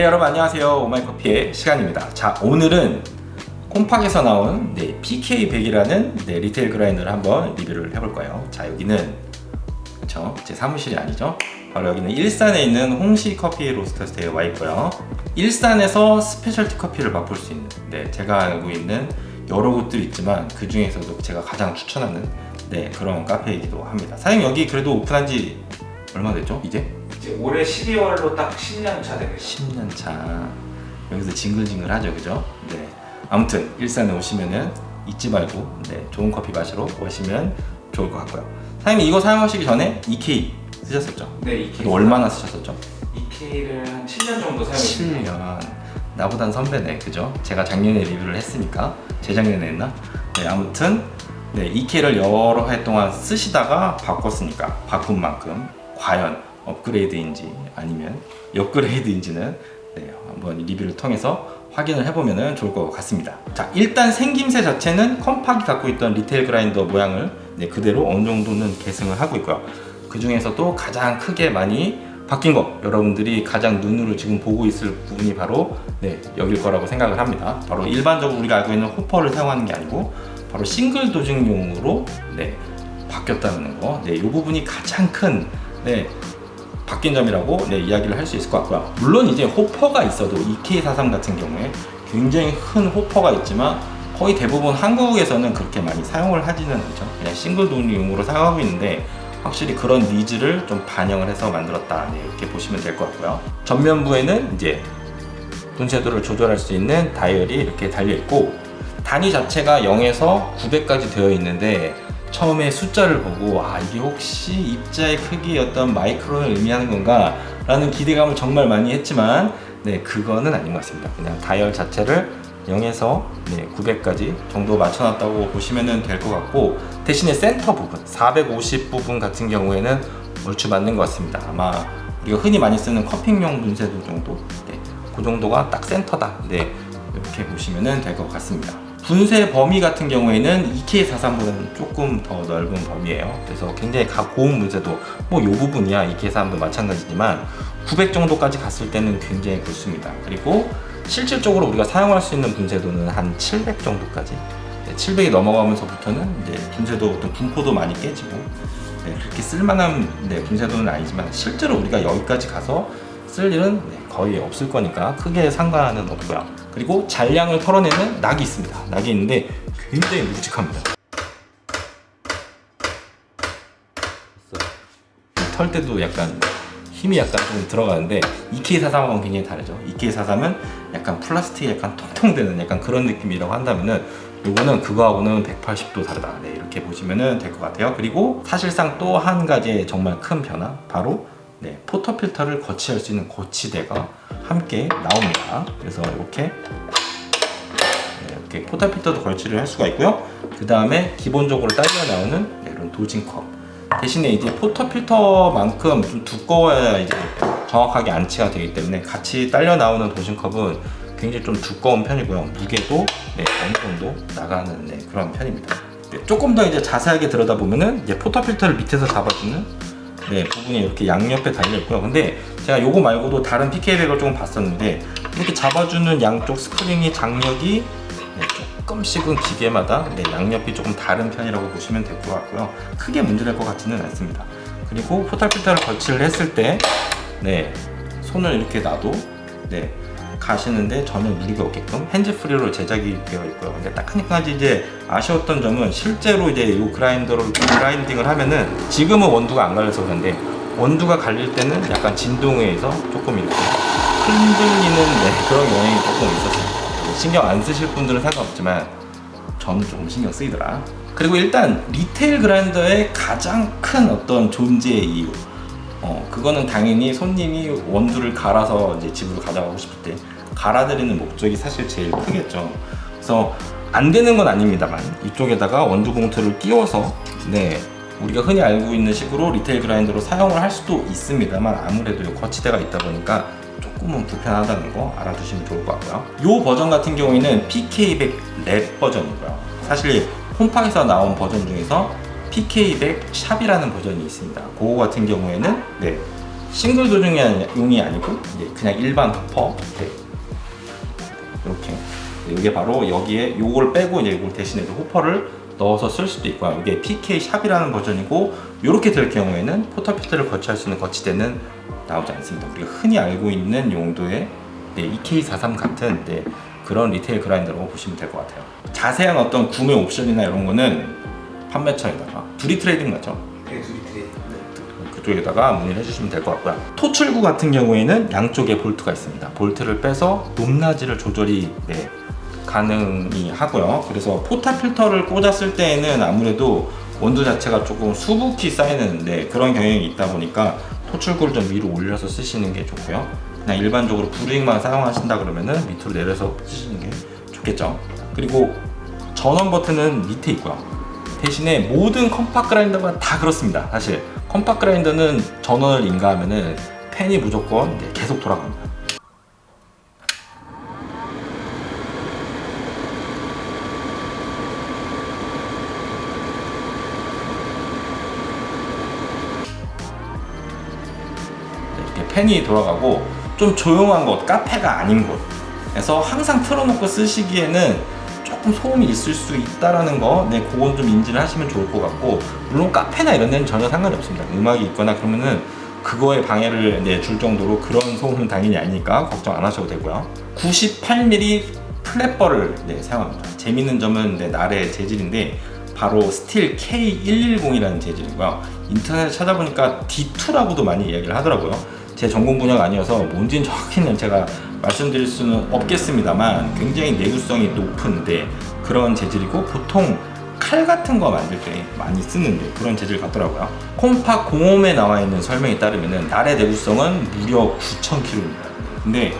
네, 여러분 안녕하세요. 오마이커피의 시간입니다. 자, 오늘은 콤팍에서 나온 PK100이라는 리테일 그라인더를 한번 리뷰를 해볼 거예요. 자, 여기는 그쵸? 제 사무실이 아니죠. 바로 여기는 일산에 있는 홍시 커피 로스터스에 와 있고요. 일산에서 스페셜티 커피를 맛볼 수 있는 제가 알고 있는 여러 곳들이 있지만 그 중에서도 제가 가장 추천하는 그런 카페이기도 합니다. 사장님 여기 그래도 오픈한 지 얼마 됐죠? 이제 올해 12월로 딱 10년 차 되겠어요. 10년 차. 여기서 징글징글 하죠, 그죠? 네. 아무튼 일산에 오시면은 잊지 말고 좋은 커피 마시러 오시면 좋을 것 같고요. 사장님 이거 사용하시기 전에 EK 쓰셨었죠? 네, EK. 또 얼마나 쓰셨었죠? EK를 한 7년 정도 사용했습니다. 7년. 나보단 선배네, 그죠? 제가 작년에 리뷰를 했으니까 재작년에 했나? 네, 아무튼 EK를 여러 해 동안 쓰시다가 바꿨으니까 바꾼 만큼 과연 업그레이드인지 아니면 업그레이드인지는 한번 리뷰를 통해서 확인을 해보면 좋을 것 같습니다. 자, 일단 생김새 자체는 컴팍이 갖고 있던 리테일 그라인더 모양을 그대로 어느 정도는 계승을 하고 있고요. 그 중에서도 가장 크게 많이 바뀐 거, 여러분들이 가장 눈으로 지금 보고 있을 부분이 바로 여길 거라고 생각을 합니다. 바로 일반적으로 우리가 알고 있는 호퍼를 사용하는 게 아니고 바로 싱글 도징용으로 바뀌었다는 거. 이 부분이 가장 큰 바뀐 점이라고 이야기를 할 수 있을 것 같고요. 물론 이제 호퍼가 있어도 EK43 같은 경우에 굉장히 큰 호퍼가 있지만 거의 대부분 한국에서는 그렇게 많이 사용을 하지는 않죠. 그냥 싱글 도징용으로 사용하고 있는데 확실히 그런 니즈를 좀 반영을 해서 만들었다, 이렇게 보시면 될 것 같고요. 전면부에는 이제 분쇄도를 조절할 수 있는 다이얼이 이렇게 달려 있고 단위 자체가 0에서 900까지 되어 있는데 처음에 숫자를 보고 이게 혹시 입자의 크기 어떤 마이크론을 의미하는 건가 라는 기대감을 정말 많이 했지만 그거는 아닌 것 같습니다. 그냥 다이얼 자체를 0에서 900까지 정도 맞춰놨다고 보시면 될 것 같고 대신에 센터 부분 450 부분 같은 경우에는 얼추 맞는 것 같습니다. 아마 우리가 흔히 많이 쓰는 커핑용 분쇄도 정도 그 정도가 딱 센터다 이렇게 보시면 될 것 같습니다. 분쇄 범위 같은 경우에는 EK43보다는 조금 더 넓은 범위예요. 그래서 굉장히 고운 분쇄도 이 부분이야 EK43도 마찬가지지만 900 정도까지 갔을 때는 굉장히 굵습니다. 그리고 실질적으로 우리가 사용할 수 있는 분쇄도는 한 700 정도까지 700이 넘어가면서부터는 이제 분쇄도 어떤 분포도 많이 깨지고 그렇게 쓸만한 분쇄도는 아니지만 실제로 우리가 여기까지 가서 쓸 일은 거의 없을 거니까 크게 상관은 없고요. 그리고 잔량을 털어내는 낙이 있습니다. 낙이 있는데 굉장히 묵직합니다. 털 때도 약간 힘이 약간 좀 들어가는데 EK43하고는 굉장히 다르죠. EK43은 약간 플라스틱이 약간 통통되는 약간 그런 느낌이라고 한다면은 이거는 그거하고는 180도 다르다. 이렇게 보시면 될 것 같아요. 그리고 사실상 또 한 가지의 정말 큰 변화, 바로 포터 필터를 거치할 수 있는 거치대가 함께 나옵니다. 그래서 이렇게 포터 필터도 거치를 할 수가 있고요. 그 다음에 기본적으로 딸려 나오는 이런 도징컵 대신에 이제 포터 필터만큼 좀 두꺼워야 이제 정확하게 안치가 되기 때문에 같이 딸려 나오는 도징컵은 굉장히 좀 두꺼운 편이고요. 무게도 어느 정도 나가는 그런 편입니다. 조금 더 이제 자세하게 들여다보면은 이제 포터 필터를 밑에서 잡아주는 부분이 이렇게 양옆에 달려 있고요. 근데 제가 요거 말고도 다른 PK100을 조금 봤었는데 이렇게 잡아주는 양쪽 스프링이 장력이 조금씩은 기계마다 양옆이 조금 다른 편이라고 보시면 될 것 같고요. 크게 문제될 것 같지는 않습니다. 그리고 포터 필터를 거치를 했을 때 손을 이렇게 놔도 가시는데 전혀 무리가 없게끔 핸즈 프리로 제작이 되어 있고요. 근데 딱 한 가지 이제 아쉬웠던 점은 실제로 이제 이 그라인더로 그라인딩을 하면은 지금은 원두가 안 갈려서 그런데 원두가 갈릴 때는 약간 진동에 의해서 조금 이렇게 흔들리는 그런 영향이 조금 있었어요. 신경 안 쓰실 분들은 상관없지만 저는 조금 신경 쓰이더라. 그리고 일단 리테일 그라인더의 가장 큰 어떤 존재의 이유, 그거는 당연히 손님이 원두를 갈아서 이제 집으로 가져가고 싶을 때 갈아드리는 목적이 사실 제일 크겠죠. 그래서 안 되는 건 아닙니다만 이쪽에다가 원두 봉투를 끼워서 우리가 흔히 알고 있는 식으로 리테일 그라인더로 사용을 할 수도 있습니다만 아무래도 거치대가 있다 보니까 조금은 불편하다는 거 알아두시면 좋을 것 같고요. 이 버전 같은 경우에는 PK100 랩 버전이고요. 사실 콤팍에서 나온 버전 중에서 PK100 샵이라는 버전이 있습니다. 그거 같은 경우에는 싱글 도중용이 아니고 이제 그냥 일반 호퍼. 네. 이렇게. 이게 바로 여기에 요걸 빼고 이제 이걸 대신에 호퍼를 넣어서 쓸 수도 있고요. 이게 PK 샵이라는 버전이고, 이렇게 될 경우에는 포터피트를 거치할 수 있는 거치대는 나오지 않습니다. 우리가 흔히 알고 있는 용도의 EK43 같은 그런 리테일 그라인더로 보시면 될 것 같아요. 자세한 어떤 구매 옵션이나 이런 거는 판매처에다가 두리 트레이딩 맞죠? 네, 둘이 트레이딩. 그쪽에다가 문의를 해주시면 될 것 같고요. 토출구 같은 경우에는 양쪽에 볼트가 있습니다. 볼트를 빼서 높낮이를 조절이 가능이 하고요. 그래서 포타 필터를 꽂았을 때에는 아무래도 원두 자체가 조금 수북히 쌓이는 그런 경향이 있다 보니까 토출구를 좀 위로 올려서 쓰시는 게 좋고요. 그냥 일반적으로 브루잉만 사용하신다 그러면은 밑으로 내려서 쓰시는 게 좋겠죠. 그리고 전원 버튼은 밑에 있고요. 대신에 모든 컴팍 그라인더가 다 그렇습니다. 사실 컴팍 그라인더는 전원을 인가하면은 팬이 무조건 계속 돌아갑니다. 이렇게 팬이 돌아가고, 좀 조용한 곳, 카페가 아닌 곳에서 항상 틀어놓고 쓰시기에는 조금 소음이 있을 수 있다라는 거, 그건 좀 인지를 하시면 좋을 것 같고, 물론 카페나 이런 데는 전혀 상관이 없습니다. 음악이 있거나 그러면은 그거에 방해를 줄 정도로 그런 소음은 당연히 아니니까 걱정 안 하셔도 되고요. 98mm 플랫버를 사용합니다. 재밌는 점은 날의 재질인데 바로 스틸 K110이라는 재질이고요. 인터넷에 찾아보니까 D2라고도 많이 이야기를 하더라고요. 제 전공 분야가 아니어서 뭔지는 정확히는 제가 말씀드릴 수는 없겠습니다만 굉장히 내구성이 높은 그런 재질이고, 보통 칼 같은 거 만들 때 많이 쓰는 그런 재질 같더라고요. 콤팍 공홈에 나와 있는 설명에 따르면 날의 내구성은 무려 9,000kg입니다. 근데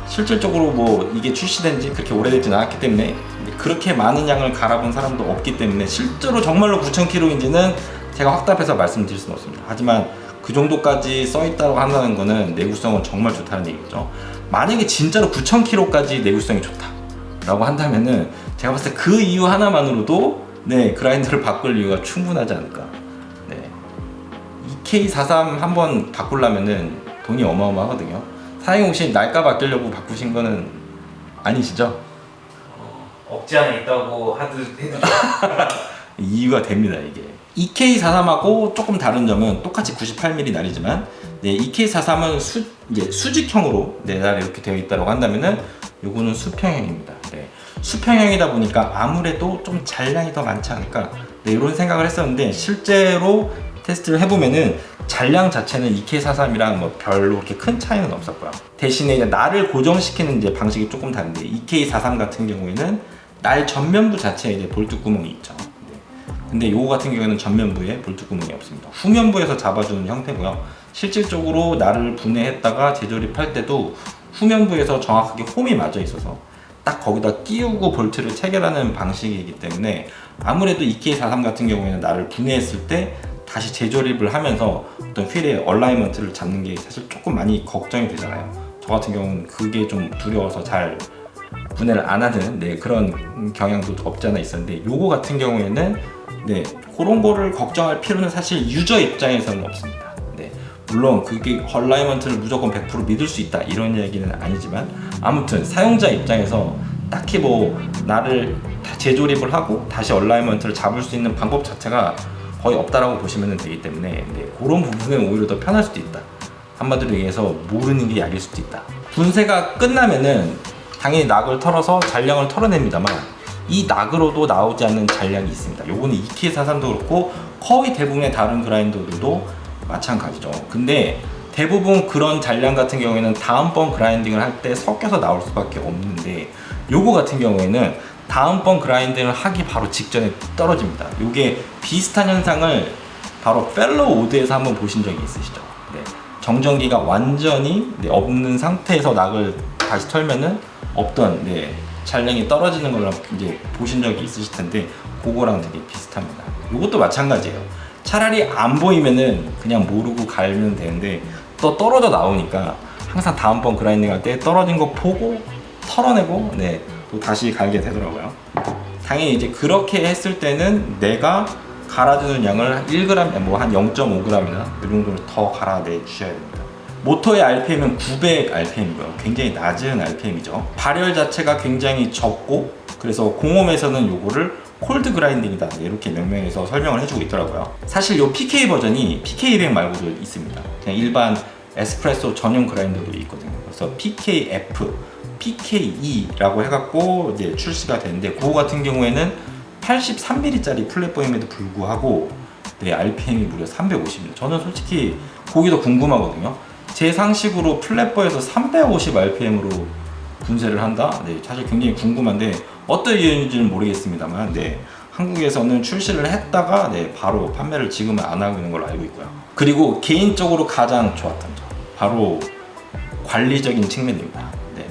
실질적으로 뭐 이게 출시된 지 그렇게 오래되지는 않았기 때문에 그렇게 많은 양을 갈아본 사람도 없기 때문에 실제로 정말로 9,000kg인지는 제가 확답해서 말씀드릴 수는 없습니다. 하지만 그 정도까지 써있다고 한다는 거는 내구성은 정말 좋다는 얘기죠. 만약에 진짜로 9,000kg까지 내구성이 좋다라고 한다면은 제가 봤을 때 그 이유 하나만으로도 그라인더를 바꿀 이유가 충분하지 않을까. EK43 한번 바꾸려면은 돈이 어마어마하거든요. 사장님 혹시 날짜 바뀌려고 바꾸신 거는 아니시죠? 없지 않아 있다고 해도 이유가 됩니다. 이게 EK43하고 조금 다른 점은 똑같이 98mm 날이지만 EK43은 수직형으로 날 이렇게 되어 있다고 한다면은 요거는 수평형입니다. 수평형이다 보니까 아무래도 좀 잔량이 더 많지 않을까 이런 생각을 했었는데, 실제로 테스트를 해보면은 잔량 자체는 EK43이랑 뭐 별로 그렇게 큰 차이는 없었고요. 대신에 날을 고정시키는 방식이 조금 다른데, EK43 같은 경우에는 날 전면부 자체에 볼트 구멍이 있죠. 근데 요거 같은 경우에는 전면부에 볼트 구멍이 없습니다. 후면부에서 잡아주는 형태고요. 실질적으로 날을 분해했다가 재조립할 때도 후면부에서 정확하게 홈이 맞아 있어서 딱 거기다 끼우고 볼트를 체결하는 방식이기 때문에 아무래도 EK43 같은 경우에는 날을 분해했을 때 다시 재조립을 하면서 어떤 휠의 얼라이먼트를 잡는 게 사실 조금 많이 걱정이 되잖아요. 저 같은 경우는 그게 좀 두려워서 잘 분해를 안 하는 그런 경향도 없지 않아 있었는데, 요거 같은 경우에는 그런 거를 걱정할 필요는 사실 유저 입장에서는 없습니다. 물론 그게 얼라이먼트를 무조건 100% 믿을 수 있다 이런 얘기는 아니지만, 아무튼 사용자 입장에서 딱히 뭐 나를 재조립을 하고 다시 얼라이먼트를 잡을 수 있는 방법 자체가 거의 없다라고 보시면 되기 때문에 그런 부분은 오히려 더 편할 수도 있다. 한마디로 얘기해서 모르는 게 약일 수도 있다. 분쇄가 끝나면은 당연히 낙을 털어서 잔량을 털어냅니다만, 이 낙으로도 나오지 않는 잔량이 있습니다. 요거는 EK43도 그렇고 거의 대부분의 다른 그라인더들도 마찬가지죠. 근데 대부분 그런 잔량 같은 경우에는 다음번 그라인딩을 할 때 섞여서 나올 수밖에 없는데, 요거 같은 경우에는 다음번 그라인딩을 하기 바로 직전에 떨어집니다. 요게 비슷한 현상을 바로 펠로우 오드에서 한번 보신 적이 있으시죠? 정전기가 완전히 없는 상태에서 낙을 다시 털면은 없던 잔량이 떨어지는 걸 이제 보신 적이 있으실 텐데, 그거랑 되게 비슷합니다. 요것도 마찬가지예요. 차라리 안 보이면은 그냥 모르고 갈면 되는데, 또 떨어져 나오니까 항상 다음번 그라인딩 할 때 떨어진 거 보고 털어내고 또 다시 갈게 되더라고요. 당연히 이제 그렇게 했을 때는 내가 갈아주는 양을 1g, 뭐 한 0.5g이나 이 정도를 더 갈아내 주셔야 됩니다. 모터의 RPM은 900rpm이고요. 굉장히 낮은 RPM이죠. 발열 자체가 굉장히 적고, 그래서 공홈에서는 요거를 콜드 그라인딩이다 이렇게 명명해서 설명을 해주고 있더라고요. 사실 요 PK 버전이 PK200 말고도 있습니다. 그냥 일반 에스프레소 전용 그라인더도 있거든요. 그래서 PKF, PKE라고 해갖고 이제 출시가 되는데, 그거 같은 경우에는 83mm짜리 플랫폼임에도 불구하고 RPM이 무려 350입니다. 저는 솔직히 그게 더 궁금하거든요. 제 상식으로 플랫버에서 350rpm으로 분쇄를 한다? 네, 사실 굉장히 궁금한데 어떤 이유인지는 모르겠습니다만, 네, 한국에서는 출시를 했다가 바로 판매를 지금은 안 하고 있는 걸로 알고 있고요. 그리고 개인적으로 가장 좋았던 점, 바로 관리적인 측면입니다. 네,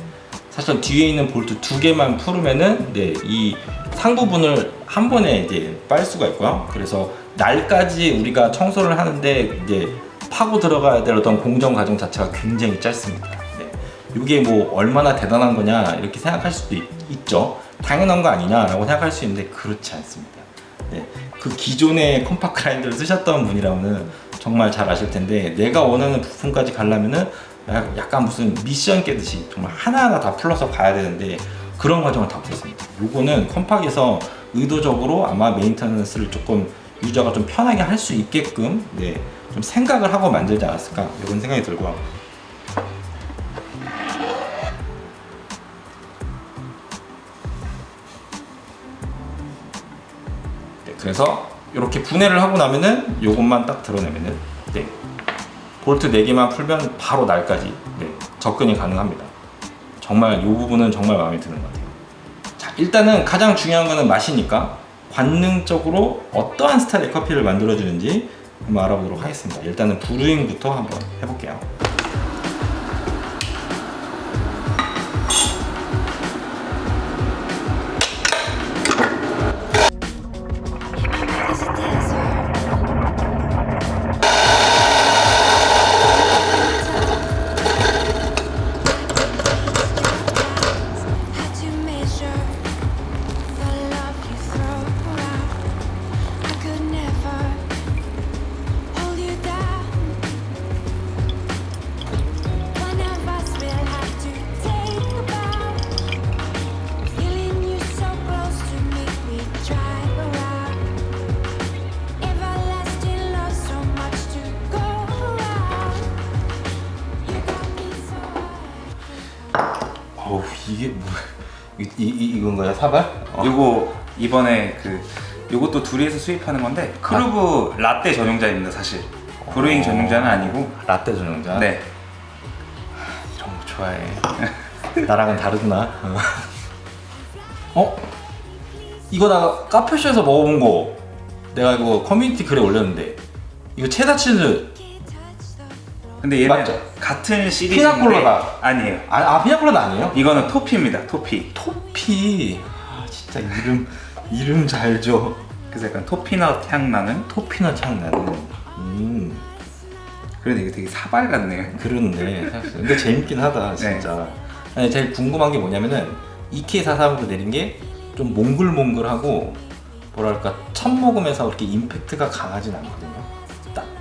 사실 뒤에 있는 볼트 2개만 풀으면은 이 상부분을 한 번에 이제 빨 수가 있고요. 그래서 날까지 우리가 청소를 하는데 이제 파고 들어가야 될 어떤 공정 과정 자체가 굉장히 짧습니다. 네. 이게 뭐 얼마나 대단한 거냐 이렇게 생각할 수도 있죠. 당연한 거 아니냐라고 생각할 수 있는데 그렇지 않습니다. 네. 그 기존의 컴팍 그라인더를 쓰셨던 분이라면 정말 잘 아실 텐데, 내가 원하는 부품까지 가려면은 약간 무슨 미션 깨듯이 정말 하나하나 다 풀러서 가야 되는데 그런 과정을 다 풀었습니다. 요거는 컴팍에서 의도적으로 아마 메인터넌스를 조금 유저가 좀 편하게 할 수 있게끔 좀 생각을 하고 만들지 않았을까 이런 생각이 들고요. 그래서 이렇게 분해를 하고 나면은 요것만 딱 드러내면은 볼트 4개만 풀면 바로 날까지 접근이 가능합니다. 정말 이 부분은 정말 마음에 드는 것 같아요. 자, 일단은 가장 중요한 거는 맛이니까 관능적으로 어떠한 스타일의 커피를 만들어주는지 한번 알아보도록 하겠습니다. 일단은 브루잉부터 한번 해볼게요. 이게 뭐 이건가요? 사발? 요거 이번에 요것도 둘이서 수입하는 건데 크루브 라떼 전용자입니다. 사실 브루잉 전용자는 아니고 라떼 전용자? 네. 이런 거 좋아해. 나랑은 다르구나. 이거 나 카페쇼에서 먹어본 거, 내가 이거 커뮤니티 글에 올렸는데 이거 체다 치즈 근데 얘는 맞죠? 같은 시리즈인데 피나콜라다. 아니에요. 피나콜라다 아니에요? 이거는 토피입니다. 토피. 토피. 진짜 이름 잘 줘. 그래서 약간 토피넛 향 나는. 토피넛 향 나는. 그런데 이게 되게 사발 같네요. 그런데 근데 재밌긴 하다 진짜. 아니, 제일 궁금한 게 뭐냐면은 EK43으로 내린 게 좀 몽글몽글하고 뭐랄까 첫 모금에서 그렇게 임팩트가 강하진 않거든요.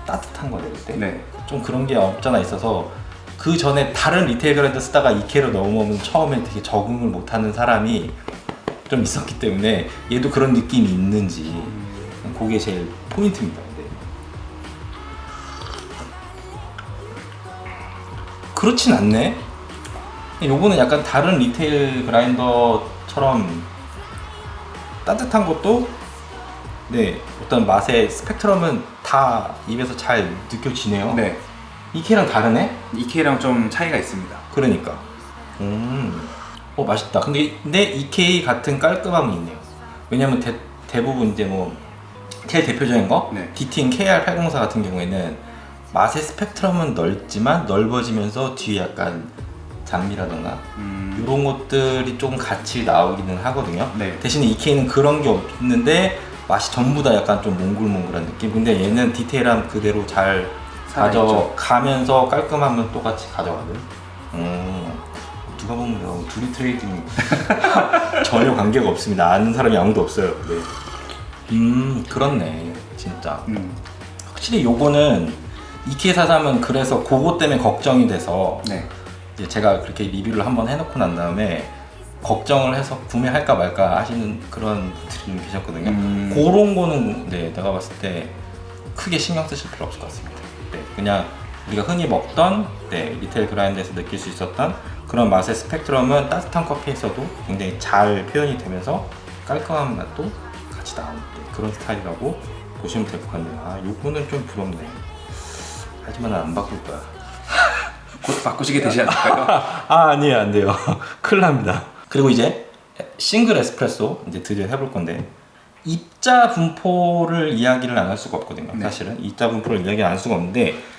따뜻한 거 내릴 때. 네. 좀 그런 게 없잖아 있어서, 그 전에 다른 리테일 브랜드 쓰다가 EK로 넘어오면 처음에 되게 적응을 못하는 사람이 좀 있었기 때문에 얘도 그런 느낌이 있는지 그게 제일 포인트입니다. 근데 그렇진 않네. 요거는 약간 다른 리테일 그라인더처럼 따뜻한 것도 어떤 맛의 스펙트럼은 다 입에서 잘 느껴지네요. 네. EK랑 다르네? EK랑 좀 차이가 있습니다. 그러니까. 맛있다. 근데 EK 같은 깔끔함은 있네요. 왜냐면 대부분 이제 뭐 제일 대표적인 거, DTN KR804 같은 경우에는 맛의 스펙트럼은 넓지만 넓어지면서 뒤에 약간 장미라던가 이런 것들이 조금 같이 나오기는 하거든요. 대신에 EK는 그런 게 없는데 맛이 전부 다 약간 좀 몽글몽글한 느낌. 근데 얘는 디테일함 그대로 잘 가져가면서 깔끔함은 똑같이 가져가는. 누가 보면 둘이 트레이딩 전혀 관계가 없습니다. 아는 사람이 아무도 없어요. 그렇네. 진짜. 확실히 요거는 EK43은 그래서 그거 때문에 걱정이 돼서 네. 이제 제가 그렇게 리뷰를 한번 해놓고 난 다음에 걱정을 해서 구매할까 말까 하시는 그런 분들이 좀 계셨거든요. 그런 거는 네, 내가 봤을 때 크게 신경 쓰실 필요 없을 것 같습니다. 네, 그냥 우리가 흔히 먹던 네, 리테일 그라인드에서 느낄 수 있었던 그런 맛의 스펙트럼은 따뜻한 커피에서도 굉장히 잘 표현이 되면서 깔끔한 맛도 같이 나오는 네, 그런 스타일이라고 보시면 될 것 같네요. 아, 요거는 좀 부럽네. 하지만 난 안 바꿀 거야. 곧 바꾸시게 되지 않을까요? 아, 아니에요, 안 돼요. 큰일 납니다. 그리고 이제 싱글 에스프레소 이제 드디어 해볼 건데 입자 분포를 이야기를 안 할 수가 없거든요. 네. 사실은 입자 분포를 이야기 안 할 수가 없는데